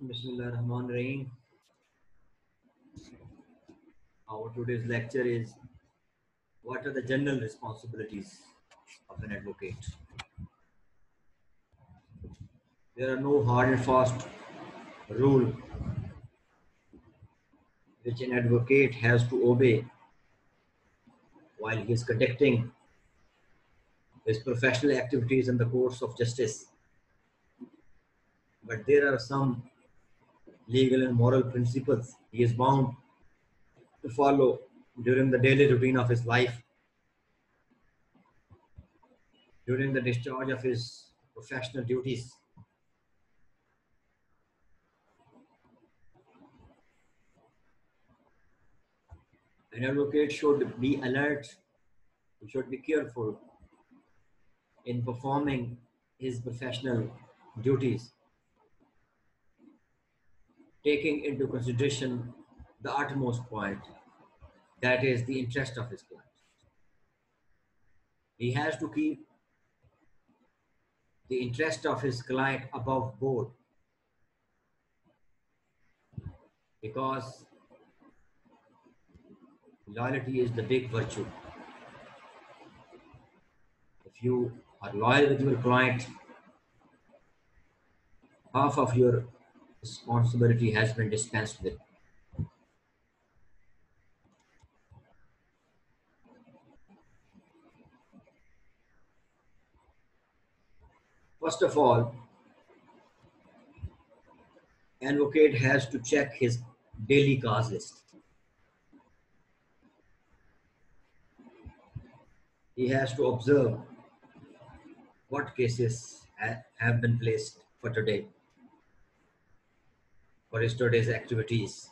Bismillahirrahmanirrahim. Our today's lecture is what are the general responsibilities of an advocate? There are no hard and fast rule which an advocate has to obey while he is conducting his professional activities in the courts of justice. But there are some legal and moral principles he is bound to follow during the daily routine of his life, during the discharge of his professional duties. An advocate should be alert, he should be careful in performing his professional duties, taking into consideration the utmost point, that is the interest of his client. He has to keep the interest of his client above board, because loyalty is the big virtue. If you are loyal with your client, half of your responsibility has been dispensed with. First of all, an advocate has to check his daily cause list. He has to observe what cases have been placed for today, for yesterday's activities.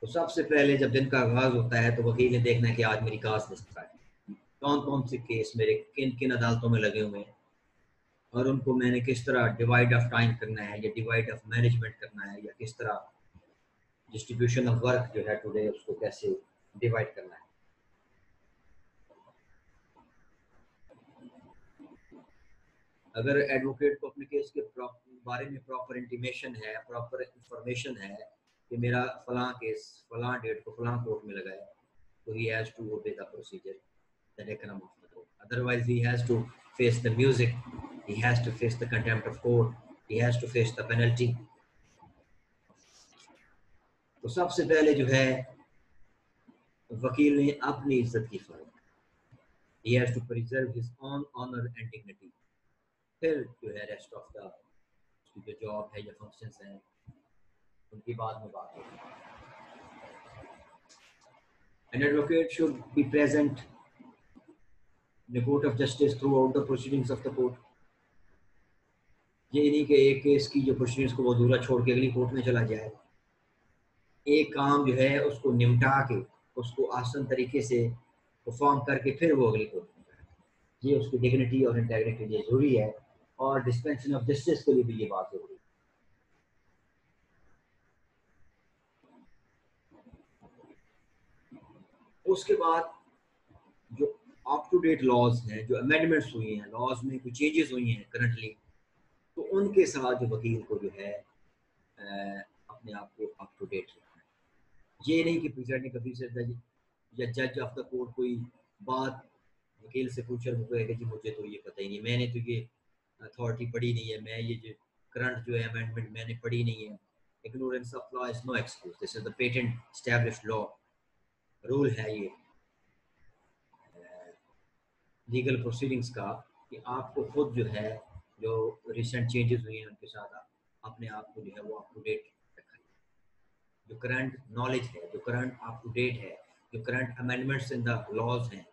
तो सबसे पहले जब दिन का आगाज होता है तो वकील ने देखना है कि आज मेरी कास लिस्ट का है, कौन कौन से केस मेरे किन किन अदालतों में लगे हुए हैं और उनको मैंने किस तरह डिवाइड ऑफ टाइम करना है या डिवाइड ऑफ मैनेजमेंट करना है या किस तरह डिस्ट्रीब्यूशन ऑफ वर्क जो है टुडे उसको कैसे डिवाइड करना है. अगर एडवोकेट को अपने केस के बारे में प्रॉपर इंटीमेशन है, प्रॉपर इंफॉर्मेशन है कि मेरा फलां केस फलां डेट को फलां कोर्ट में लगा है, तो he has to obey the procedure, the decorum of the court. Otherwise he has to face the music, he has to face the contempt of court, he has to face the penalty. तो सबसे पहले जो है वकील ने अपनी इज्जत की हिफाजत, he has to preserve his own honor and dignity. फिर जो है रेस्ट ऑफ द उसकी जो जॉब है या फंक्शंस हैं उनकी बाद में बात होगी. An advocate should be present in the court of justice throughout the proceedings of the court. ये नहीं कि एक केस की जो प्रोसीडिंग्स को वो अधूरा छोड़ के अगली कोर्ट में चला जाए. एक काम जो है उसको निपटा के उसको आसान तरीके से परफॉर्म करके फिर वो अगली कोर्ट में जाए. ये उसकी डिग्निटी और इंटेग्रिटी के लिए जरूरी है और डिस्पेंशन ऑफ जस्टिस के लिए भी ये बात जरूरी है. उसके बाद जो अप टू डेट लॉज हैं, जो अमेंडमेंट्स हुई हैं, लॉज में कुछ चेंजेस हुई हैं करंटली, तो उनके साथ जो वकील को जो है अपने आप को अप टू डेट रखना है. ये नहीं कि प्रिजाइडिंग ऑफिसर या जज ऑफ द कोर्ट कोई बात वकील से पूछ रहा है कि मुझे तो ये पता ही नहीं, मैंने तो ये अथॉरिटी पढ़ी नहीं है, मैं ये जो करंट जो है अमेंडमेंट मैंने पढ़ी नहीं है. Ignorance of law is no excuse. This is the patent established law, rule है ये लीगल प्रोसीडिंग्स का कि आपको खुद जो है जो रिसेंट चेंजेस हुए हैं उनके साथ अपने आप को जो है वो अप टू डेट रखा है. जो करंट नॉलेज है, जो करंट अप टू डेट है, जो current amendments in the laws हैं,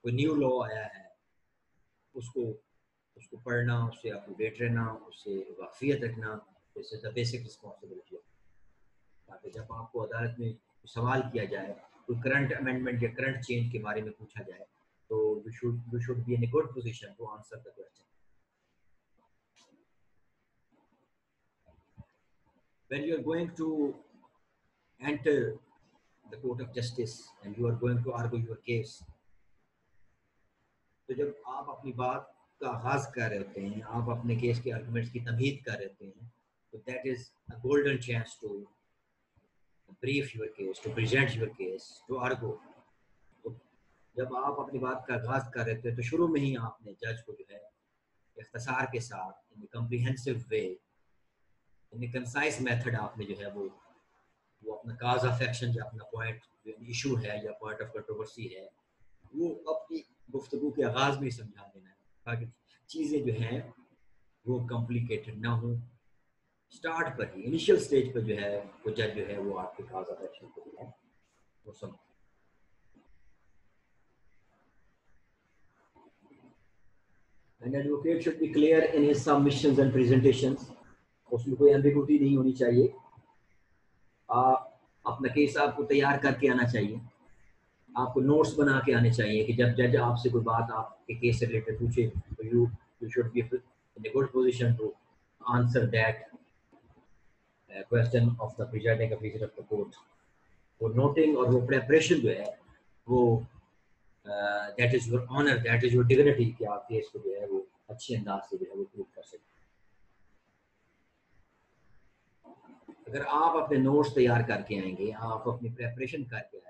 कोई न्यू लॉ आया है उसको पढ़ना, उससे अप टू डेट रहना, उससे वाकफियत रखना, this is the basic responsibility. ताकि जब आपको अदालत में सवाल किया जाए, कोई करंट अमेंडमेंट या करंट चेंज के बारे में पूछा जाए, तो we should be in a good position to answer the question. When you are going to enter the court of justice and you are going to argue your case, तो जब आप अपनी बात का आगाज कर रहे होते हैं, आप अपने केस के आर्गुमेंट्स की तमहीद कर रहे होते हैं, So that is a golden chance to brief your case, to present your case, to argue. तो जब आप अपनी बात का आगाज कर रहे थे तो शुरू में ही आपने जज को जो है इख्तिसार के साथ इन कम्प्रिहेंसिव वे, इन कंसाइज मेथड आपने जो है वो अपना काज ऑफ एक्शन या अपना पॉइंट इशू है या पॉइंट ऑफ कंट्रोवर्सी है वो अपनी गुफ्तगू के आगाज में ही समझा देना है ताकि चीज़ें जो हैं वो कॉम्प्लिकेटेड ना हो। स्टार्ट पर ही इनिशियल स्टेज पर जो है वो जज जो है वो आपके काज ऑफ एक्शन को जो है वो समझ। An advocate should be clear in his submissions and presentations. उसमें कोई एम्बिगुइटी नहीं होनी चाहिए। अपना केस आपको तैयार करके आना चाहिए, आपको नोट्स बना के आने चाहिए कि जब जज आपसे कोई बात आपके केस से रिलेटेड पूछे तो you should be in a good position to answer that question of the presiding officer of the court. वो नोटिंग और वो प्रेपरेशन जो है वो that is your honour, that is your dignity कि आप केस को जो है वो अच्छे अंदाज से जो है वो प्रूव कर सकते। अगर आप अपने नोट्स तैयार करके आएंगे, आप अपनी प्रेपरेशन करके आएंगे,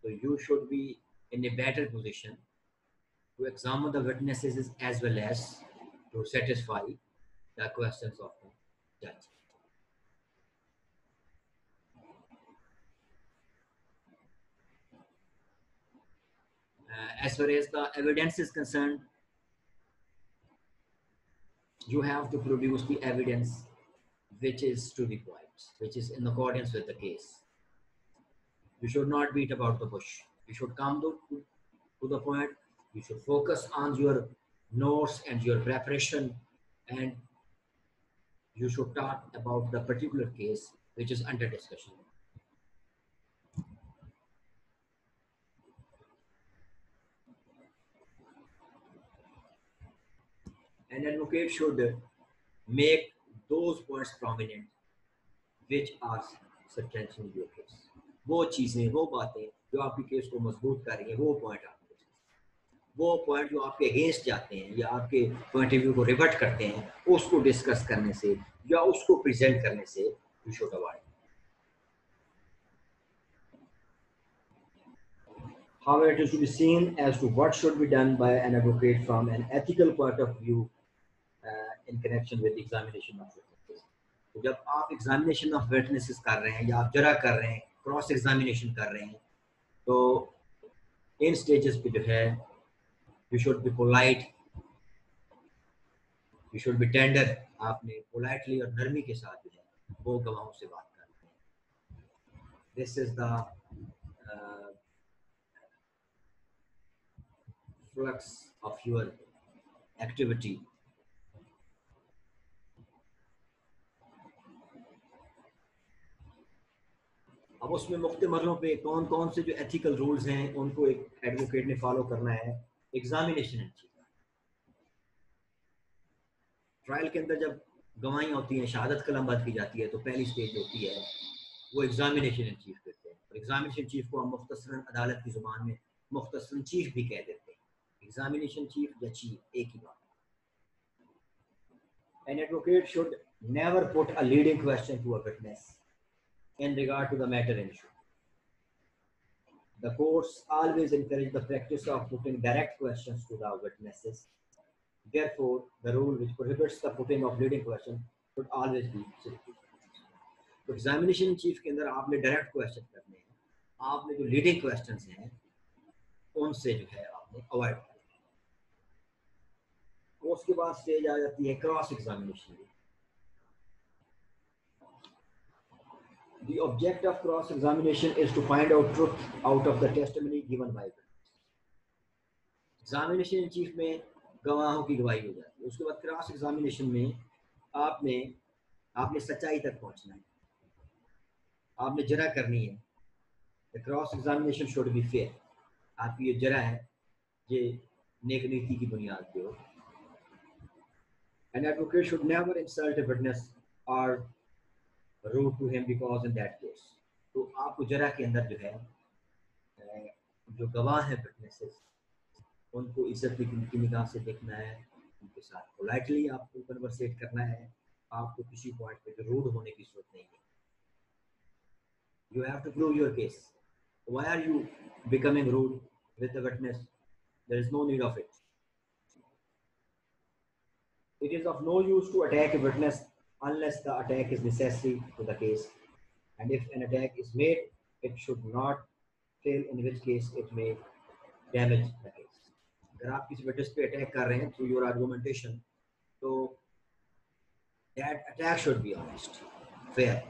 तो you should be in a better position to examine the witnesses as well as to satisfy the questions of the judge. As far as the evidence is concerned, you have to produce the evidence which is to the point, which is in accordance with the case. You should not beat about the bush. You should come to the point. You should focus on your notes and your preparation, and you should talk about the particular case which is under discussion. An advocate should make those points prominent which are substantial your case. वो चीजें, वो बातें जो आपकी case को मजबूत कर रही हैं, वो पॉइंट आपको, वो पॉइंट जो आपके अगेंस्ट जाते हैं या आपके पॉइंट ऑफ व्यू को रिवर्ट करते हैं, उसको डिस्कस करने से या उसको प्रेजेंट करने से you should avoid. However, it is to be seen as to what should be done by an advocate from an ethical point of view in connection with examination of witnesses. तो जब आप examination of witnesses कर रहे हैं या आप जरा कर रहे हैं, क्रॉस एग्जामिनेशन कर रहे हैं, तो इन स्टेजेस पे जो है you should be polite, you should B tender. आपने पोलाइटली और नरमी के साथ जो है वो गवाहों से बात करनी है। This is the flux of your activity. अब उसमें मुख्तलिफ मरलों पे कौन कौन से जो एथिकल रूल्स हैं उनको एक एडवोकेट ने फॉलो करना है। एग्जामिनेशन है, ट्रायल के अंदर जब गवाही होती है, शहादत कलमबंद की जाती है, तो पहली स्टेज होती है वो एग्जामिनेशन इन चीफ करते हैं। और एग्जामिनेशन चीफ को हम मुख्तसरन अदालत की जुबान में मुख्तसरन चीफ भी कह देते हैं। एग्जामिनेशन चीफ या चीफ एक ही बात। An advocate should never put a leading question to a witness in regard to the matter in issue. The courts always encourage the practice of putting direct questions to the witnesses. Therefore, the rule which prohibits the putting of leading question should always be strict. तो examination chief के अंदर आपने direct question करने हैं, आपने जो leading questions हैं उनसे जो है आपने अवॉइड करना। उसके बाद स्टेज आ जाती है cross examination. The object of cross examination is to find out truth out of the testimony given by witness. Examination chief में गवाहों की गवाही हो जाती है। उसके बाद क्रॉस एग्जामिनेशन में आपने सच्चाई तक पहुंचना है, आपने जरा करनी है। The cross examination should be fair. आपकी ये जरा है ये नेक नीति की बुनियाद पे हो। An advocate should never insult a witness or rude to him because in that case. तो आपको जरा के अंदर जो है जो गवाह है विटनेसेस उनको इज्जत की निगाह से देखना है, उनके साथ पोलाइटली आपको कन्वर्सेट करना है, आपको किसी पॉइंट पे रूड होने की जरूरत नहीं है. You have to prove your case. Why are you becoming rude with the witness? There is no need of it. It is of no use to attack a witness unless the attack is necessary to the case. And if an attack is made, it should not fail, in which case it may damage the case. अगर आप किसी witness पे attack कर रहे हैं through your argumentation, तो that attack should be honest, fair.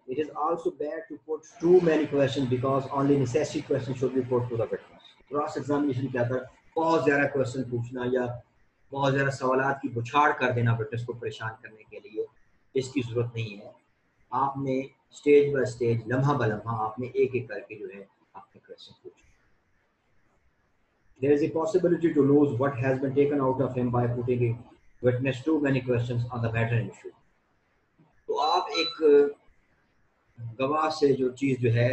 It is also bad to put too many questions because only necessary questions should be put to the witness. Cross examination क्या था, बहुत ज़्यादा question पूछना या बहुत ज़्यादा सवालात की बुछाड़ कर देना विटनेस को परेशान करने के लिए, इसकी ज़रूरत नहीं है. आपने स्टेज बाय स्टेज, लम्हा ब लम्हा आपने एक एक करके जो है आपने क्वेश्चन पूछे. There is a possibility to lose what has been taken out of him by putting a witness too many questions on the matter in issue. तो आप एक गवाह से जो चीज़ जो है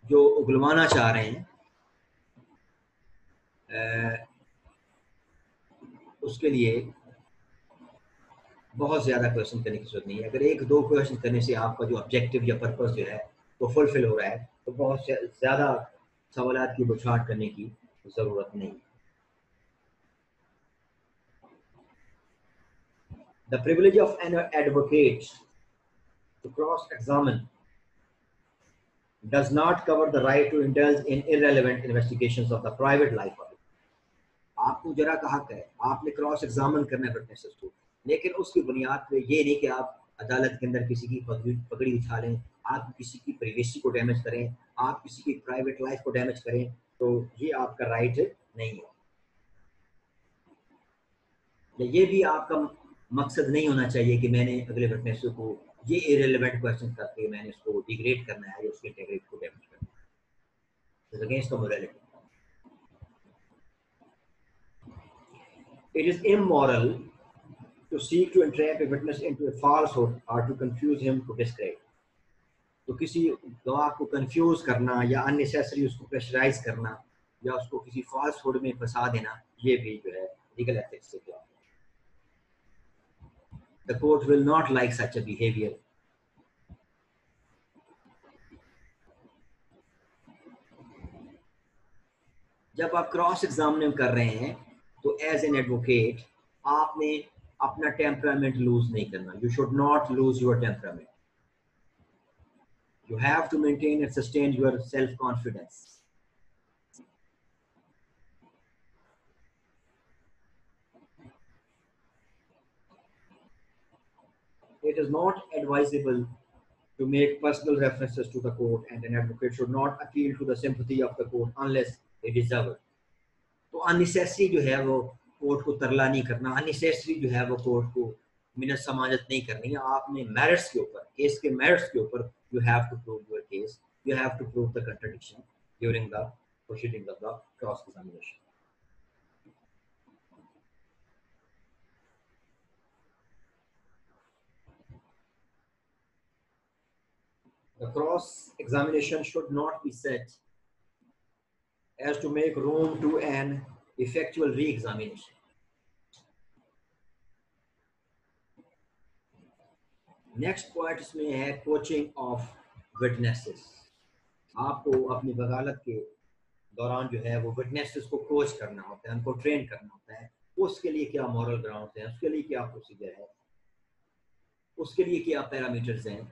जो उगलवाना चाह रहे हैं, उसके लिए बहुत ज़्यादा क्वेश्चन करने की जरूरत नहीं है. अगर एक दो क्वेश्चन करने से आपका जो ऑब्जेक्टिव या पर्पस जो है वो फुलफिल हो रहा है, तो बहुत ज़्यादा सवालात की बुछाड़ करने की ज़रूरत नहीं. The privilege of an advocate to cross-examine does not cover the right to indulge in irrelevant investigations of the private life of it. आपको जरा का हक है, आपने क्रॉस एग्जामिन करना है विटनेसेस को, लेकिन उसकी बुनियाद पे ये नहीं कि आप अदालत के अंदर किसी की पगड़ी उठा लें, आप किसी की प्राइवेसी को डैमेज करें, आप किसी की प्राइवेट लाइफ को डैमेज करें, तो ये आपका राइट नहीं है. ये भी आपका मकसद नहीं होना चाहिए कि मैंने अगले विटनेस को ये इरेलेवेंट क्वेश्चन करके मैंने उसको डिग्रेड करना है या उसके इंटीग्रिटी को डैमेज करना है. It's against the morality. It is immoral to seek to entrap a witness into a falsehood or to confuse him to discredit. तो किसी गवाह को कंफ्यूज करना या अननेसेसरी उसको प्रेशराइज करना या उसको किसी फॉल्सहुड में फंसा देना, ये भी जो है लीगल एथिक्स से खिलाफ. The court will not like such a behavior. जब आप क्रॉस एग्जामिन कर रहे हैं तो एज एन एडवोकेट आपने अपना टेम्परामेंट लूज नहीं करना. You should not lose your temperament. You have to maintain and sustain your self-confidence. It is not advisable to make personal references to the court, and an advocate should not appeal to the sympathy of the court unless they deserve it. तो unnecessary जो है वो court को तरला नहीं करना, unnecessary जो है वो कोर्ट को मिन्नत समाजत नहीं करनी है. आपने मेरिट्स के ऊपर, केस के मेरिट्स के ऊपर you have to prove your case. You have to prove the contradiction during the proceedings of the cross-examination. The cross-examination should not be set as to make room to an effectual re-examination. Next point इसमें है coaching of witnesses. आपको अपनी वकालत के दौरान जो है वो witnesses को कोच करना होता है, उनको ट्रेन करना होता है. उसके लिए क्या moral grounds हैं, उसके लिए क्या प्रोसीजर है, उसके लिए क्या पैरामीटर्स हैं.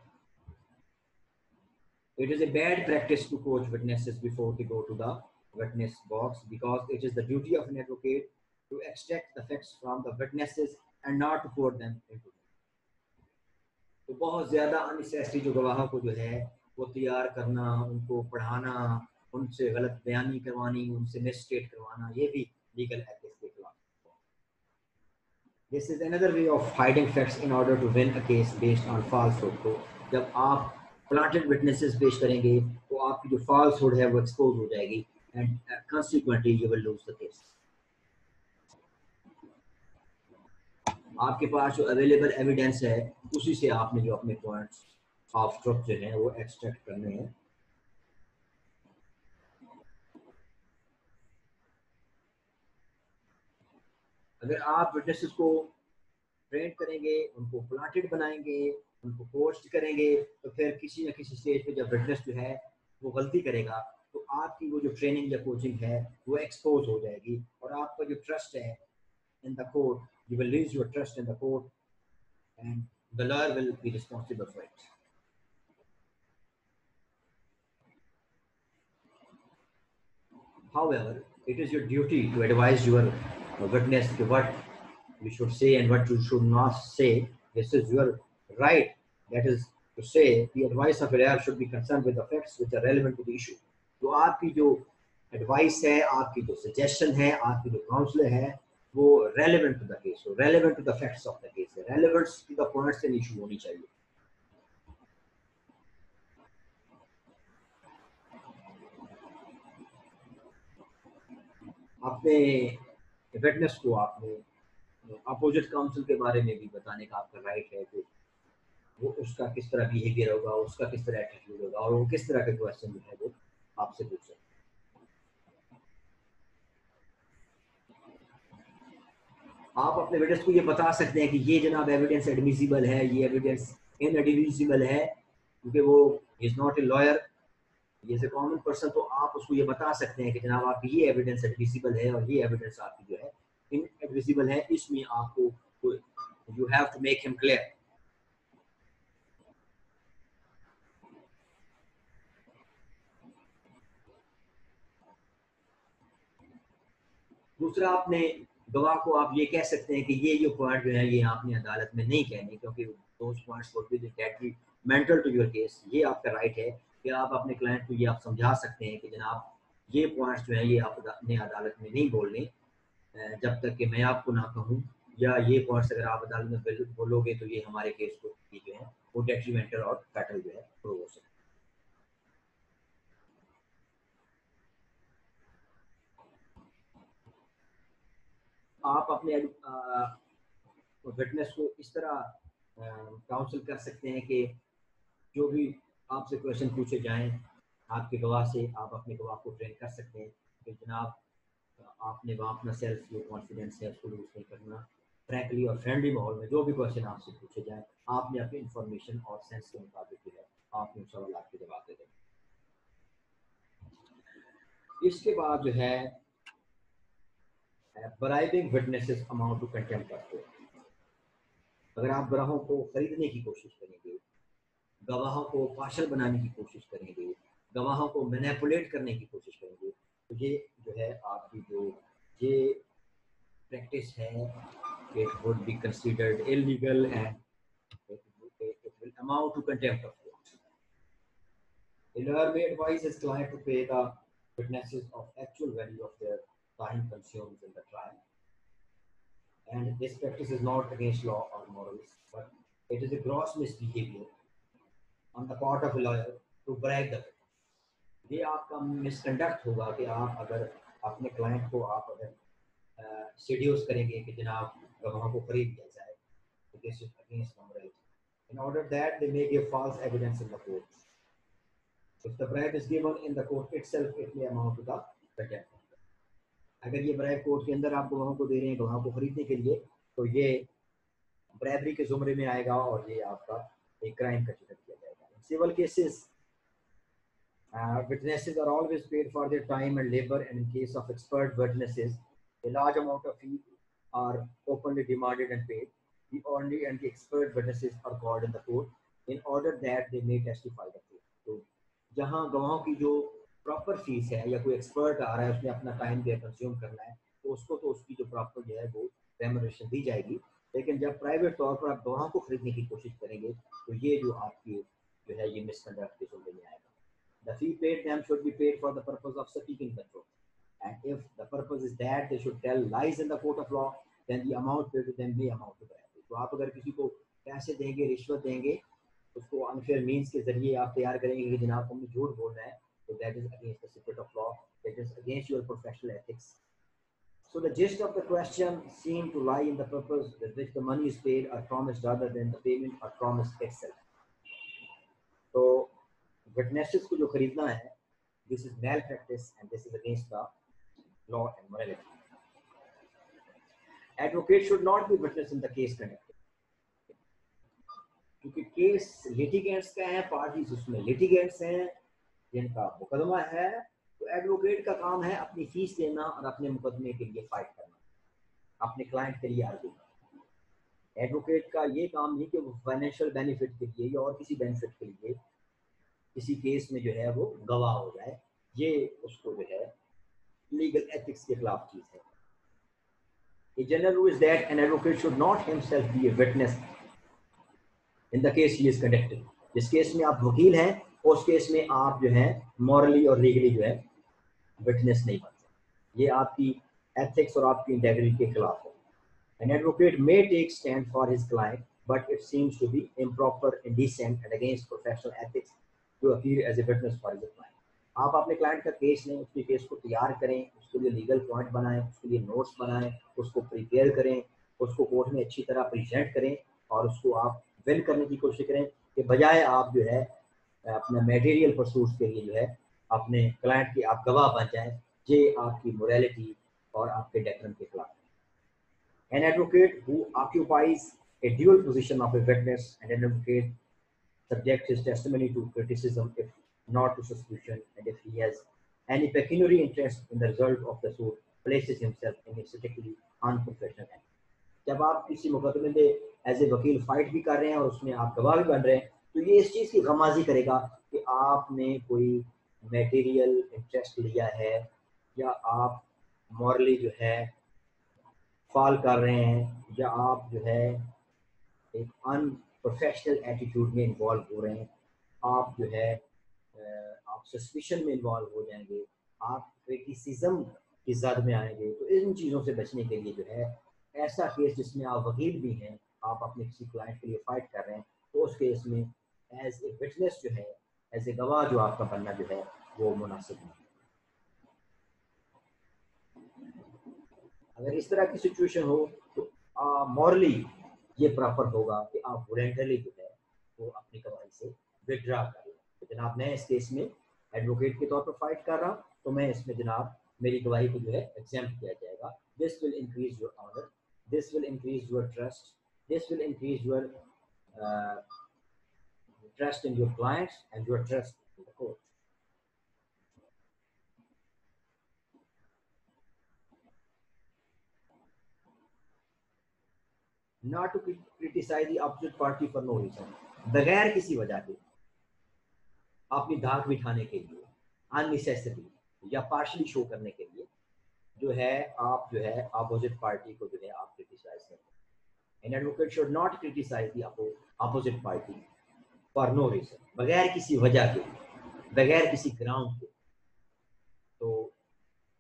It is a bad practice to coach witnesses before they go to the witness box because it is the duty of an advocate to extract the facts from the witnesses and not to quote them into them. तो बहुत ज़्यादा unnecessary जो गवाहों को जो है वो तैयार करना, उनको पढ़ाना, उनसे गलत बयानी करवानी, उनसे मिसस्टेट करवाना, ये भी लीगल एथिक्स के खिलाफ. This is another way of hiding facts in order to win a case based on falsehood. तो जब आप planted witnesses पेश करेंगे तो आपकी जो falsehood है वो expose हो जाएगी and consequently you will lose the case. आपके पास जो available evidence है उसी से आपने जो अपने points ऑफ ट्रुथ जो है वो एक्सट्रैक्ट करने हैं। अगर आप विटनेसेस को ट्रेन करेंगे, उनको प्लांटेड बनाएंगे, उनको कोच करेंगे, तो फिर किसी न किसी स्टेज पे जब विटनेस जो है वो गलती करेगा तो आपकी वो जो ट्रेनिंग या कोचिंग है वो एक्सपोज हो जाएगी, और आपका जो ट्रस्ट है इन the court, you will lose your trust in the court and the lawyer will be responsible for it. However, it is your duty to advise your witness what you should say and what you should not say. This is your right. That is to say, the advice of a lawyer should be concerned with the facts which are relevant to the issue. तो आपकी जो advice है, आपकी जो suggestion है, आपकी जो counsel है, वो रेलेवेंट टू द केस हो, relevant to the facts of the case है, relevant to the points and issue होनी चाहिए। अपने विटनेस को आपने अपोजिट काउंसिल के बारे में भी बताने का आपका राइट है कि वो उसका किस तरह बिहेवियर होगा, उसका किस तरह एटीट्यूड होगा, और वो किस तरह के क्वेश्चन जो है वो आपसे पूछ सकते हैं। आप अपने विटनेस को ये बता सकते हैं कि ये जनाब एविडेंस एडमिसिबल है, ये एविडेंस इनएडमिसिबल है, क्योंकि वो इज नॉट ए लॉयर, ये इज ए कॉमन पर्सन। तो आप उसको ये बता सकते हैं कि जनाब आपकी ये एविडेंस एडमिसिबल है और ये एविडेंस आपकी जो है इनएडमिसिबल है। इसमें आपको you have to make him clear. दूसरा, आपने गवाह को आप ये कह सकते हैं कि ये पॉइंट जो है ये आपने अदालत में नहीं कहने, क्योंकि those points would be detrimental to your case. ये आपका राइट है कि आप अपने क्लाइंट को ये आप समझा सकते हैं कि जनाब ये पॉइंट्स जो है ये आप अपने अदालत में नहीं बोलने जब तक कि मैं आपको ना कहूँ, या ये पॉइंट्स अगर आप अदालत में बोलोगे तो ये हमारे केस को जो है वो डेट्रीमेंटल और फैटल जो है प्रूव हो सकता है। आप अपने विटनेस को इस तरह काउंसिल कर सकते हैं कि जो भी आपसे क्वेश्चन पूछे जाएं आपके गवाह से, आप अपने गवाह को ट्रेन कर सकते हैं कि जनाब आपने वहाँ अपना सेल्फ जो कॉन्फिडेंस है उसको लूज नहीं करना। फ्रैंकली और फ्रेंडली माहौल में जो भी क्वेश्चन आपसे पूछे जाए, आपने अपनी इंफॉर्मेशन और सेंस के मुताबिक जो है आपने उन सवाल के जवाब दे दें। इसके बाद जो है bribing witnesses amount to contempt of court. अगर आप गवाहों को खरीदने की कोशिश करेंगे, गवाहों को पार्शल बनाने की कोशिश करेंगे, गवाहों को मैनिपुलेट करने की कोशिश करेंगे, तो ये जो है आपकी जो ये प्रैक्टिस है, it would be considered illegal and it will amount to contempt of court. A lawyer may advise his client to pay the witnesses of actual value of their time consumed in the trial. And this practice is not against law or morals, but it is a gross misbehavior on the part of a lawyer to bribe the witness. ये आपका misconduct होगा कि आप अगर अपने client को आप अगर सीड्यूस करेंगे कि जनाब गवाहों को खरीद लिया जाए, तो this is against morality. In order that they may give false evidence in the court. If the bribe is given in the court itself, it may amount to the contempt. अगर ये ब्राइब कोर्ट के अंदर आप गवाहों को दे रहे हैं गवाहों को खरीदने के लिए, तो ये ब्राइबरी के जुमरे में आएगा और ये आपका एक क्राइम कंसीडर किया जाएगा। In civil cases, witnesses are always paid for their time and labor, and in case of expert witnesses, a large amount of fees are openly demanded and paid. The only and the expert witnesses are called in the court in order that they may testify the truth. तो जहाँ गवाहों की जो proper fees है या कोई expert आ रहा है उसने अपना टाइम जो कंज्यूम करना है, तो उसको तो उसकी जो प्रॉपर जो है वो रेम्यूनरेशन दी जाएगी। लेकिन जब प्राइवेट तौर पर आप गवाहों को खरीदने की कोशिश करेंगे तो ये जो आपकी जो है ये मिसकंडक्ट के जुमरे में आएगा। The fee paid them should be paid for the purpose of speaking the truth. And if the purpose is that they should tell lies in the court of law, then the amount paid to them may amount to bribery. तो आप अगर किसी को पैसे देंगे, रिश्वत देंगे, उसको अनफेयर मीन्स के जरिए आप तैयार करेंगे कि जनाब को मुझे झूठ बोलना है, तो that is against the spirit of law, that is against your professional ethics. So the gist of the question seemed to lie in the purpose with which the money is paid or promised rather than the payment or promise itself. Witnesses को जो खरीदना है, this is malpractice and this is against the law and morality. Advocate should not be witness in the case conducted, क्योंकि case litigants का है, parties उसमें litigants हैं जिनका मुकदमा है. तो एडवोकेट का काम है अपनी फीस देना और अपने मुकदमे के लिए फाइट करना, अपने क्लाइंट के लिए आर्ग्यू. एडवोकेट का ये काम नहीं कि वो फाइनेंशियल बेनिफिट के लिए या और किसी बेनिफिट के लिए किसी केस में जो है वो गवाह हो जाए. ये उसको जो है लीगल एथिक्स के खिलाफ चीज है. A general rule is that an advocate should not himself be a witness in the case he is conducting. जिस केस में आप वकील हैं उस केस में आप जो है मॉरली और लीगली जो है विटनेस नहीं बनते. ये आपकी एथिक्स और आपकी इंटेग्रिटी के खिलाफ है. An advocate may take stand for his client, but it seems to be improper, indecent, and against professional ethics to appear as a witness for his client. आप अपने क्लाइंट का केस लें, उसके केस को तैयार करें, उसके लिए लीगल पॉइंट बनाएं, उसके लिए नोट्स बनाएं, उसको प्रिपेयर करें, उसको कोर्ट में अच्छी तरह प्रेजेंट करें और उसको आप विन करने की कोशिश करें कि बजाय आप जो है अपने मटेरियल परसूट्स के लिए जो है अपने क्लाइंट के आप गवाह बन जाएं. ये आपकी मोरालिटी और आपके डेकोरम के खिलाफ. An advocate who occupies a dual position of a witness and an advocate subjects his testimony to criticism if not to suspicion, and if he has any pecuniary interest in the result of the suit, places himself in a strictly unprofessional act. जब आप किसी मुकदमे में as a वकील fight भी कर रहे हैं और उसमें आप गवाह भी बन रहे हैं, तो ये इस चीज़ की गमाजी करेगा कि आपने कोई मटेरियल इंटरेस्ट लिया है या आप मॉरली जो है फॉल कर रहे हैं या आप जो है एक अनप्रोफेशनल एटीट्यूड में इन्वॉल्व हो रहे हैं, आप जो है आप सस्पिशन में इन्वॉल्व हो जाएंगे, आप क्रिटिसिज्म की जद में आएंगे. तो इन चीज़ों से बचने के लिए जो है ऐसा केस जिसमें आप वकील भी हैं, आप अपने किसी क्लाइंट के लिए फाइट कर रहे हैं, तो उस केस में एज ए विटनेस जो है, एज ए गवाह जो आपका बनना जो है वो मुनासिब नहीं. अगर इस तरह की सिचुएशन हो तो मॉरली ये प्रॉपर होगा कि आप वॉलंटरली जो है वो अपनी गवाही से विड्रॉ करें. तो जनाब मैं इस केस में एडवोकेट के तौर पर फाइट कर रहा हूँ, तो मैं इसमें जनाब मेरी गवाही को जो है एग्जाम्प्ट किया जाएगा. This will increase your honour, this will increase your trust, this will increase your trust in your clients and your trust in the court. Not to criticize the opposite party for no reason, बगैर किसी वजह के अपनी धाक बिठाने के लिए, unnecessary या पार्शली शो करने के लिए जो है आप जो है अपोजिट पार्टी को जो है आप क्रिटिसाइज करते हैं. An advocate should not criticize the opposite party for no reason, बगैर किसी वजह के, बगैर किसी ग्राउंड के. तो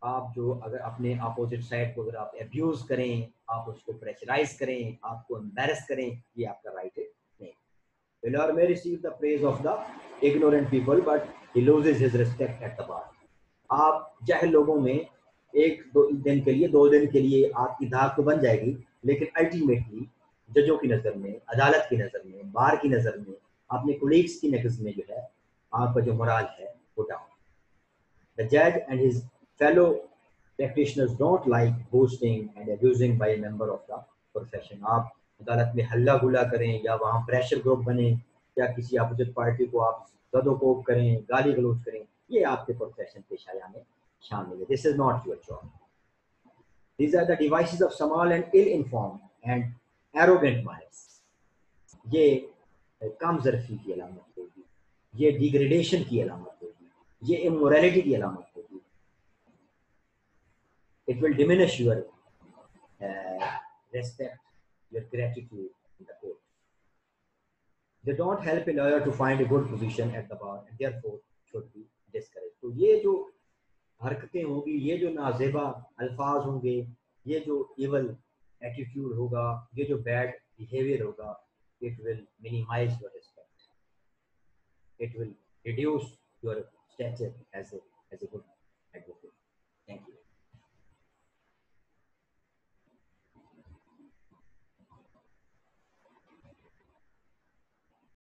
आप जो अगर अपने अपोजिट साइड को अगर आप अब्यूज करें, आप उसको प्रेशराइज करें, आपको एम्बैरस करें, ये आपका राइट है नहीं. The lawyer may receive the praise of the ignorant people, but he loses his respect at the bar. आप जाहिल लोगों में एक दो दिन के लिए, 2 दिन के लिए आपकी धाक तो बन जाएगी, लेकिन अल्टीमेटली जजों की नज़र में, अदालत की नज़र में, बार की नज़र में, अपने कोलीग्स की नज़र में जो है आपका जो मोराल है वो down. The judge and his fellow practitioners don't like boasting and abusing by a member of the profession. आप अदालत में हल्ला गुल्ला करें या वहाँ प्रेशर ग्रुप बने या किसी अपोजिट पार्टी को आप सदोकोप करें, गाली गलौज करें, ये आपके प्रोफेशन के शाया में शामिल है. This is not your job. These are the devices of small and ill-informed and arrogant minds. ये कम ज़र्फ़ी की अलामत होगी, ये डिग्रेडेशन की अलामत होगी, ये इमोरलिटी की अलामत होगी. It will diminish your respect, your gratitude in the court. They don't help a lawyer to find a good position at the bar and therefore should be discouraged. तो ये जो हरकतें होंगी, ये जो नाज़ेबा अल्फाज होंगे, ये जो evil attitude होगा, ये जो bad behavior होगा, it will minimize your respect. It will reduce your stature as a good advocate.